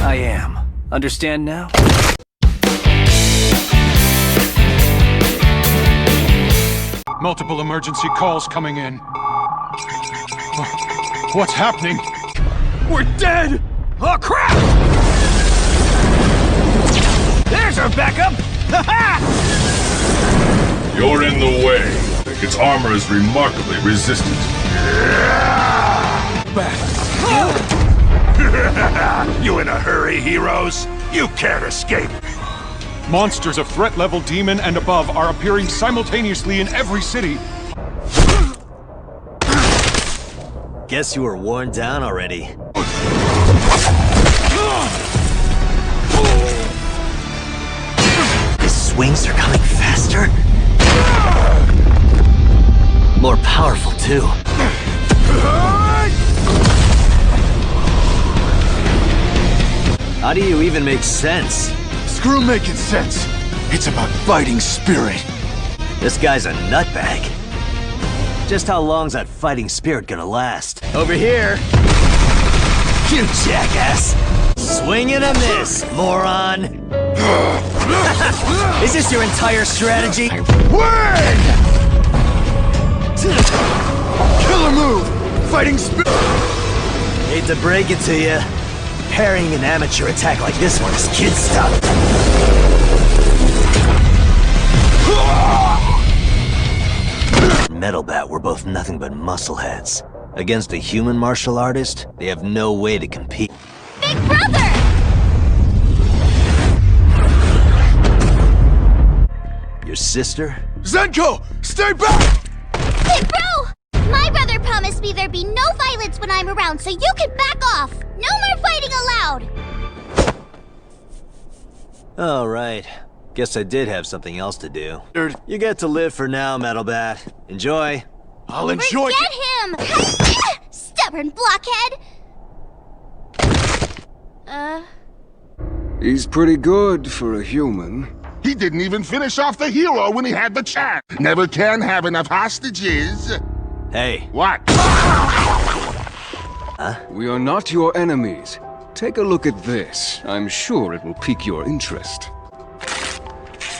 I am. Understand now? Multiple emergency calls coming in. What's happening? We're dead! Oh, crap! There's our backup! Ha-ha! You're in the way. Its armor is remarkably resistant. You in a hurry, heroes? You can't escape! Monsters of threat level demon and above are appearing simultaneously in every city. Guess you were worn down already. His swings are coming faster? More powerful, too. How do you even make sense? Screw making sense. It's about fighting spirit. This guy's a nutbag. Just how long's that fighting spirit gonna last? Over here! You jackass! Swing and a miss, moron! Is this your entire strategy? Win! Killer move! Fighting spirit! Hate to break it to you. Parrying an amateur attack like this one is kid stuff. Metal Bat were both nothing but muscleheads. Against a human martial artist, they have no way to compete. Big brother! Your sister? Zenko! Stay back! Big bro! My brother promised me there'd be no violence when I'm around, so you can back off! No more fighting allowed! All right. Guess I did have something else to do. You get to live for now, Metal Bat. Enjoy. I'll enjoy. Forget him! Stubborn blockhead! He's pretty good for a human. He didn't even finish off the hero when he had the chance. Never can have enough hostages. Hey. What? Huh? We are not your enemies. Take a look at this. I'm sure it will pique your interest.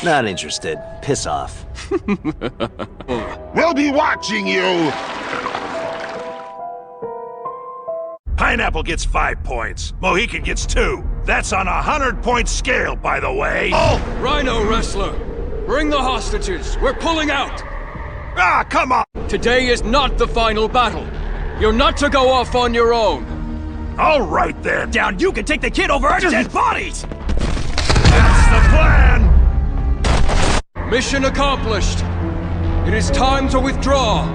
Not interested. Piss off. We'll be watching you. Pineapple gets 5 points. Mohican gets 2. That's on a 100-point scale, by the way. Oh! Rhino Wrestler! Bring the hostages! We're pulling out! Ah, come on! Today is not the final battle. You're not to go off on your own. All right, then. Down, you can take the kid over our dead bodies! That's the plan! Mission accomplished. It is time to withdraw.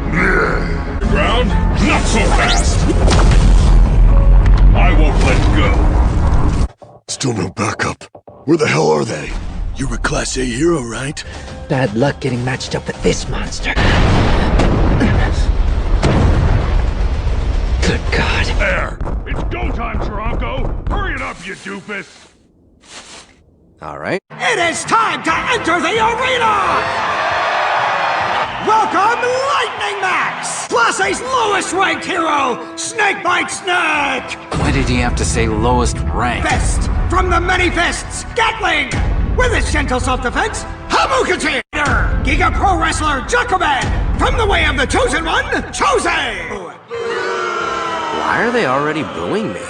Ground? Not so fast! I won't let go. Still no backup. Where the hell are they? You're a Class A hero, right? Bad luck getting matched up with this monster. Good God. There! It's go time, Taranko! Hurry it up, you doofus! Alright. It is time to enter the arena! Welcome, Lightning Max! Class A's lowest ranked hero, Snakebite Snake! Why did he have to say lowest rank? Fist from the many fists, Gatling! With his gentle self-defense, Hamukati! Giga Pro Wrestler, Jacoban! From the way of the Chosen One, Chose! Why are they already booing me?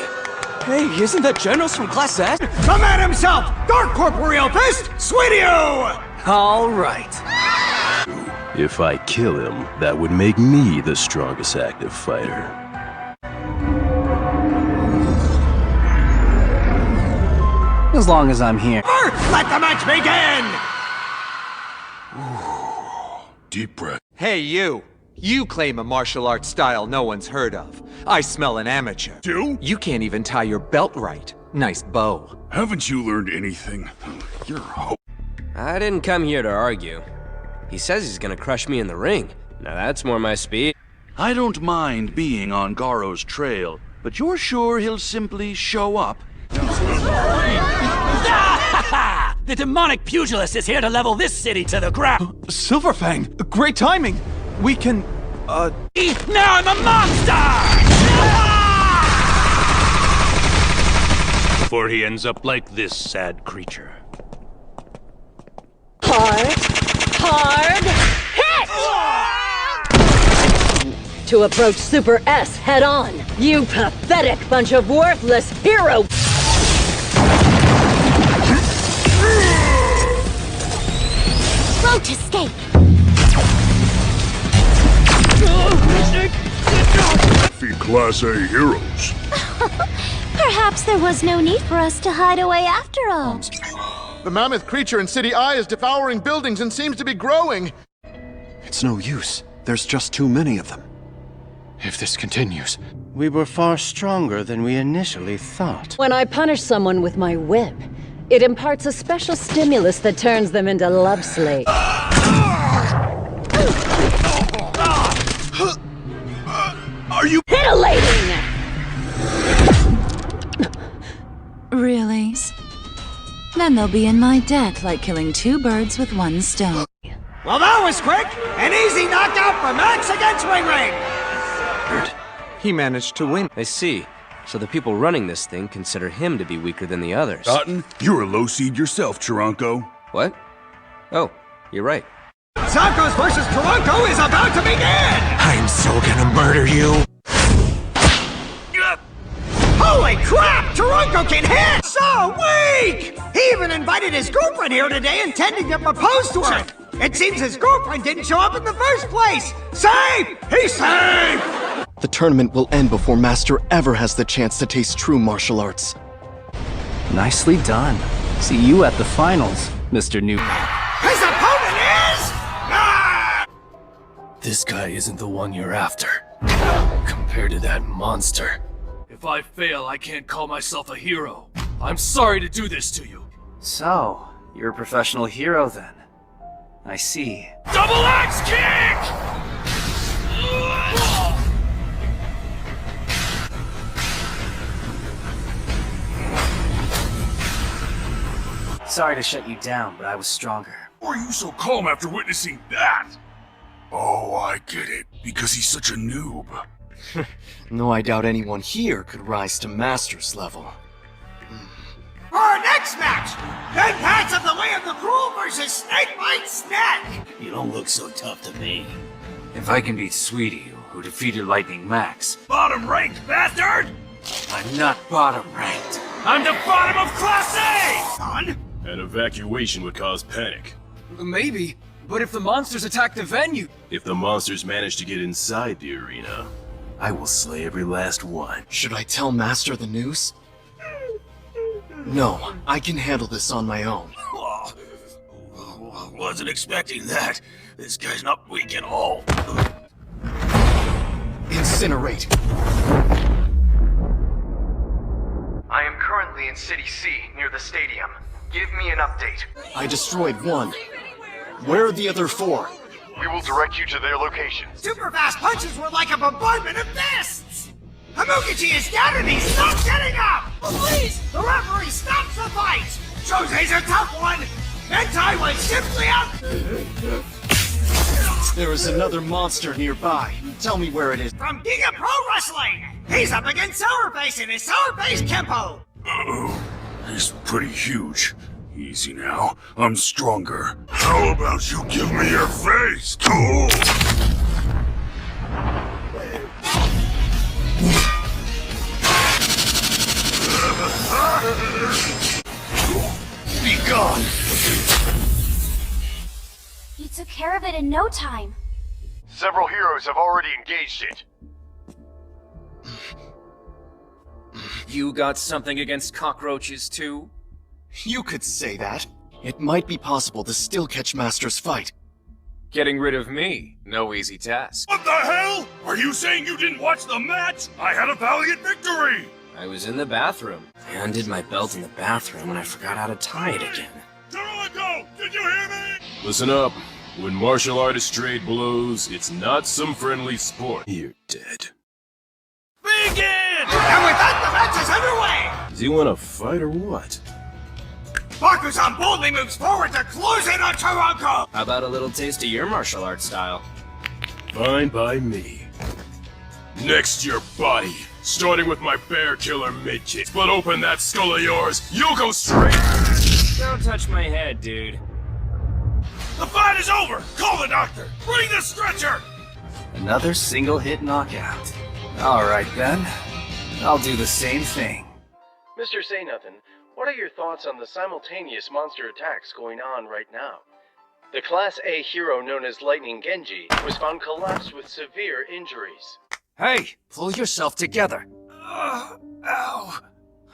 Hey, isn't that Generals from Class S? The man himself, Dark Corporeal Fist, Sweetio! Alright. If I kill him, that would make me the strongest active fighter. As long as I'm here. Let the match begin! Deep breath. Hey, you! You claim a martial arts style no one's heard of. I smell an amateur. Do? You can't even tie your belt right. Nice bow. Haven't you learned anything? You're a I didn't come here to argue. He says he's gonna crush me in the ring. Now that's more my speed. I don't mind being on Garou's trail, but you're sure he'll simply show up? The demonic pugilist is here to level this city to the ground! Silverfang! Great timing! We can, Now I'm a monster! Before he ends up like this sad creature. Hard hit! To approach Super S head on, you pathetic bunch of worthless heroes! Won't escape! Class A heroes. Perhaps there was no need for us to hide away after all. The mammoth creature in City I is devouring buildings and seems to be growing. It's no use. There's just too many of them. If this continues... We were far stronger than we initially thought. When I punish someone with my whip, it imparts a special stimulus that turns them into love slaves. Are you titillating? Really? Then they'll be in my debt like killing 2 birds with 1 stone. Well, that was quick! An easy knockout for Max against Ring Ring! He managed to win. I see. So the people running this thing consider him to be weaker than the others. Cotton, you're a low seed yourself, Chironko. What? Oh, you're right. Zakos versus Toronto is about to begin! I'm so gonna murder you. Holy crap! Toronto can hit! So weak! He even invited his girlfriend here today intending to propose to her. It seems his girlfriend didn't show up in the first place. Save! He's saved! The tournament will end before Master ever has the chance to taste true martial arts. Nicely done. See you at the finals, Mr. Newman. His opponent is... This guy isn't the one you're after. Compared to that monster. If I fail, I can't call myself a hero. I'm sorry to do this to you. So, you're a professional hero then. I see. Double axe kick! Sorry to shut you down, but I was stronger. Why are you so calm after witnessing that? Oh, I get it. Because he's such a noob. No, I doubt anyone here could rise to Master's level. For our next match, Pen Pats of the Way of the Cruel versus Snake Bite Snack! You don't look so tough to me. If I can beat Sweetie, who defeated Lightning Max... Bottom ranked, bastard! I'm not bottom ranked. I'm the bottom of Class A! Son? An evacuation would cause panic. Maybe, but if the monsters attack the venue... If the monsters manage to get inside the arena, I will slay every last one. Should I tell Master the news? No, I can handle this on my own. Wasn't expecting that. This guy's not weak at all. Incinerate. I am currently in City C, near the stadium. Give me an update. I destroyed 1. Where are the other 4? We will direct you to their location. Super fast punches were like a bombardment of fists! Hamukichi is down and he's not getting up! Please! The referee stops the fight! Jose's a tough one! Mentai was simply out! There is another monster nearby. Tell me where it is. From Giga Pro Wrestling! He's up against Sourface in his Sourface Kempo! Uh-oh. He's pretty huge. Easy now. I'm stronger. How about you give me your face, cool? Be gone! You took care of it in no time. Several heroes have already engaged it. You got something against cockroaches, too? You could say that. It might be possible to still catch Master's fight. Getting rid of me, no easy task. What the hell? Are you saying you didn't watch the match? I had a valiant victory! I was in the bathroom. I undid my belt in the bathroom and I forgot how to tie it again. Toronto, did you hear me? Listen up. When martial artists trade blows, it's not some friendly sport. You're dead. Begin! And with that, the match is underway! Does he want to fight or what? Bakusan boldly moves forward to close in on Taranko! How about a little taste of your martial arts style? Fine by me. Next, your body. Starting with my bear killer mid-kick. Split open that skull of yours. You'll go straight. Don't touch my head, dude. The fight is over. Call the doctor. Bring the stretcher. Another single-hit knockout. Alright then. I'll do the same thing. Mr. Say Nothing, what are your thoughts on the simultaneous monster attacks going on right now? The Class A hero known as Lightning Genji was found collapsed with severe injuries. Hey, pull yourself together. Ow.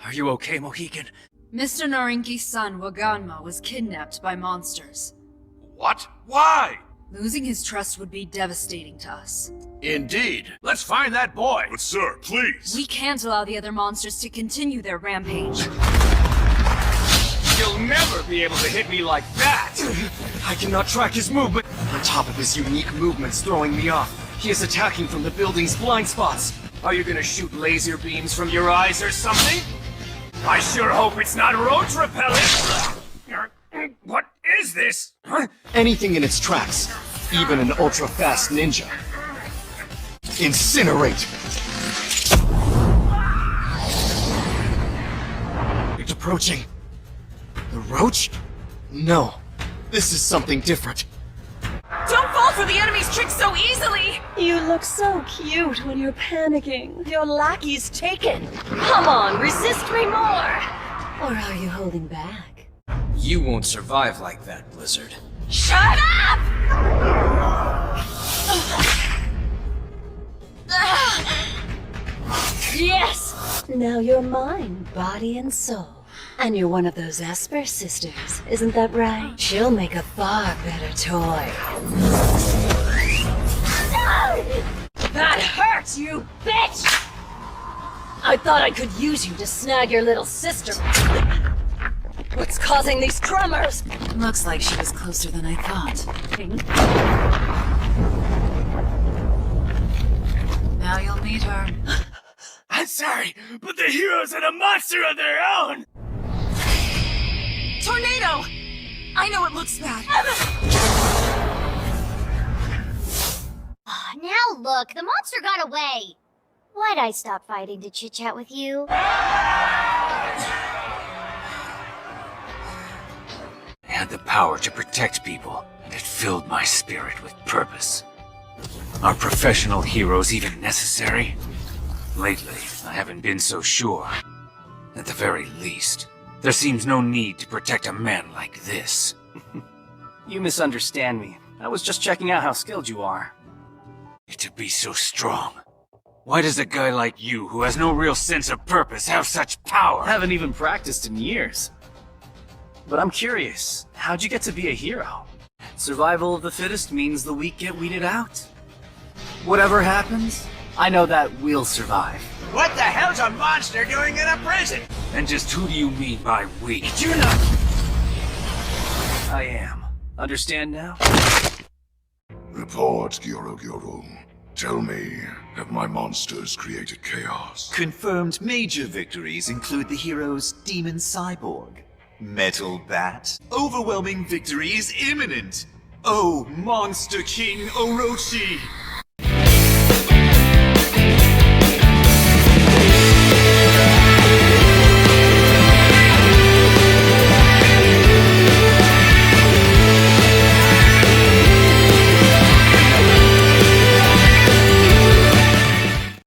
Are you okay, Mohican? Mr. Narinki's son, Waganma, was kidnapped by monsters. What? Why? Losing his trust would be devastating to us. Indeed. Let's find that boy. But sir, please. We can't allow the other monsters to continue their rampage. You'll never be able to hit me like that! I cannot track his movement. On top of his unique movements throwing me off, he is attacking from the building's blind spots. Are you gonna shoot laser beams from your eyes or something? I sure hope it's not roach repellent! What is this? Huh? Anything in its tracks, even an ultra-fast ninja. Incinerate! It's approaching. The roach? No. This is something different. Don't fall for the enemy's tricks so easily! You look so cute when you're panicking. Your lackey's taken. Come on, resist me more! Or are you holding back? You won't survive like that, Blizzard. Shut up! Yes! Now you're mine, body and soul. And you're one of those Esper sisters, isn't that right? She'll make a far better toy. That hurts, you bitch! I thought I could use you to snag your little sister. What's causing these tremors? Looks like she was closer than I thought. Now you'll meet her. I'm sorry, but the heroes had a monster of their own! Tornado! I know it looks bad. Now look, the monster got away. Why'd I stop fighting to chit-chat with you? I had the power to protect people, and it filled my spirit with purpose. Are professional heroes even necessary? Lately, I haven't been so sure. At the very least, there seems no need to protect a man like this. You misunderstand me. I was just checking out how skilled you are. To be so strong. Why does a guy like you, who has no real sense of purpose, have such power? Haven't even practiced in years. But I'm curious, how'd you get to be a hero? Survival of the fittest means the weak get weeded out. Whatever happens, I know that we'll survive. What the hell's a monster doing in a prison? And just who do you mean by weak? You're not... I am. Understand now? Report, Gyoro. Tell me, have my monsters created chaos? Confirmed major victories include the hero's Demon Cyborg, Metal Bat. Overwhelming victory is imminent. Oh, Monster King Orochi!